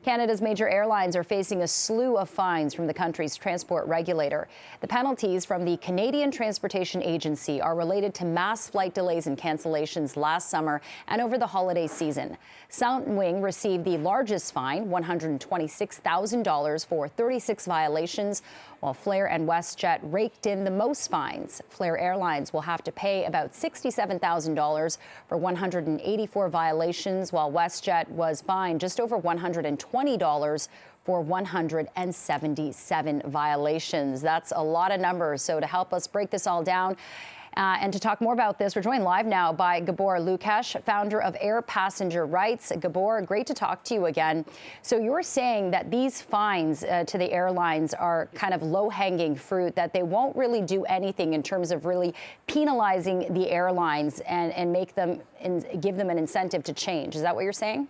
Canada's major airlines are facing a slew of fines from the country's transport regulator. The penalties from the Canadian Transportation Agency are related to mass flight delays and cancellations last summer and over the holiday season. Sunwing received the largest fine, $126,000 for 36 violations, while Flair and WestJet raked in the most fines. Flair Airlines will have to pay about $67,000 for 184 violations, while WestJet was fined just over $120 for 177 violations. That's a lot of numbers. So to help us break this all down, and to talk more about this, we're joined live now by Gabor Lukacs, founder of Air Passenger Rights. Gabor, great to talk to you again. So you're saying that these fines to the airlines are kind of low-hanging fruit, that they won't really do anything in terms of really penalizing the airlines and make them and give them an incentive to change. Is that what you're saying?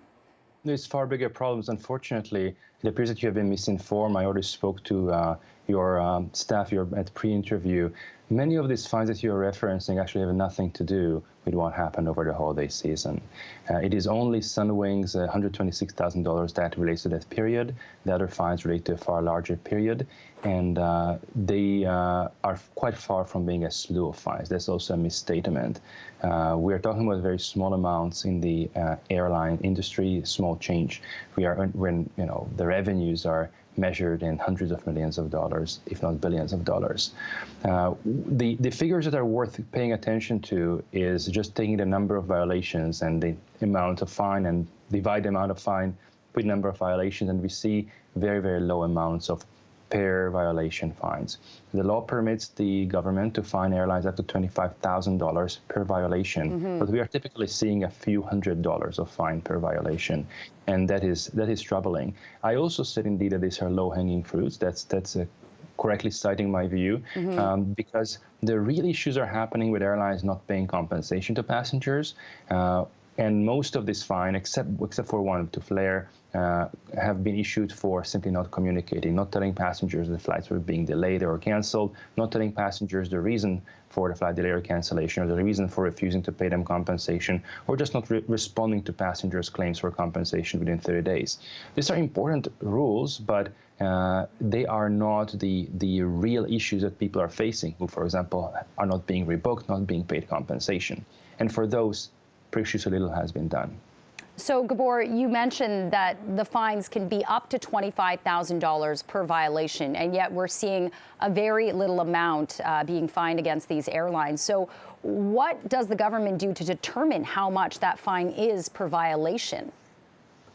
There's far bigger problems. Unfortunately, it appears that you have been misinformed. I already spoke to your staff at pre-interview. Many of these fines that you're referencing actually have nothing to do with what happened over the holiday season. It is only Sunwing's $126,000 that relates to that period. The other fines relate to a far larger period, and they are quite far from being a slew of fines. That's also a misstatement. We are talking about very small amounts in the airline industry, small change. When the revenues are measured in hundreds of millions of dollars, if not billions of dollars. The figures that are worth paying attention to is just taking the number of violations and the amount of fine and divide the amount of fine with number of violations, and we see very, very low amounts of per violation fines. The law permits the government to fine airlines up to $25,000 per violation, but we are typically seeing a few $100s of fine per violation, and that is troubling. I also said indeed that these are low-hanging fruits. That's correctly citing my view, because the real issues are happening with airlines not paying compensation to passengers. And most of this fine, except for one, to Flair, have been issued for simply not communicating, not telling passengers the flights were being delayed or canceled, not telling passengers the reason for the flight delay or cancellation, or the reason for refusing to pay them compensation, or just not responding to passengers' claims for compensation within 30 days. These are important rules, but they are not the real issues that people are facing, who, for example, are not being rebooked, not being paid compensation. And for those, pretty so little has been done. So, Gabor, you mentioned that the fines can be up to $25,000 per violation, and yet we're seeing a very little amount being fined against these airlines. So what does the government do to determine how much that fine is per violation?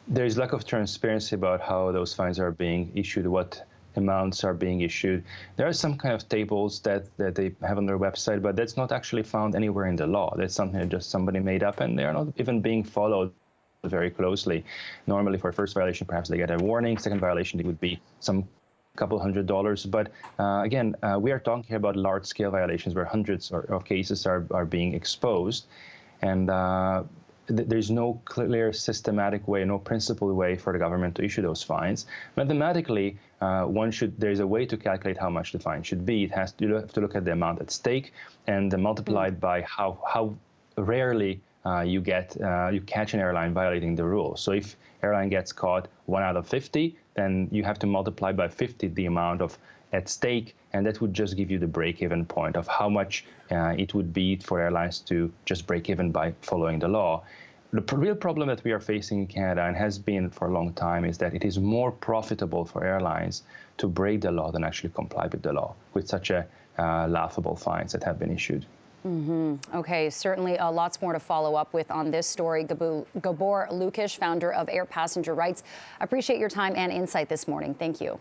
There's lack of transparency about how those fines are being issued, what amounts are being issued. There are some kind of tables that they have on their website, but that's not actually found anywhere in the law. That's something that just somebody made up, and they are not even being followed very closely. Normally, for a first violation, perhaps they get a warning. Second violation, it would be some couple $100s. But again, we are talking about large-scale violations where hundreds of cases are being exposed, and there's no clear systematic way, no principled way for the government to issue those fines. Mathematically, there's a way to calculate how much the fine should be. You have to look at the amount at stake and multiply it by how rarely you catch an airline violating the rules. So if airline gets caught 1 out of 50, then you have to multiply by 50 the amount at stake, and that would just give you the break-even point of how much it would be for airlines to just break even by following the law. The real problem that we are facing in Canada, and has been for a long time, is that it is more profitable for airlines to break the law than actually comply with the law, with such laughable fines that have been issued. Okay, certainly lots more to follow up with on this story. Gabor Lukacs, founder of Air Passenger Rights. Appreciate your time and insight this morning. Thank you.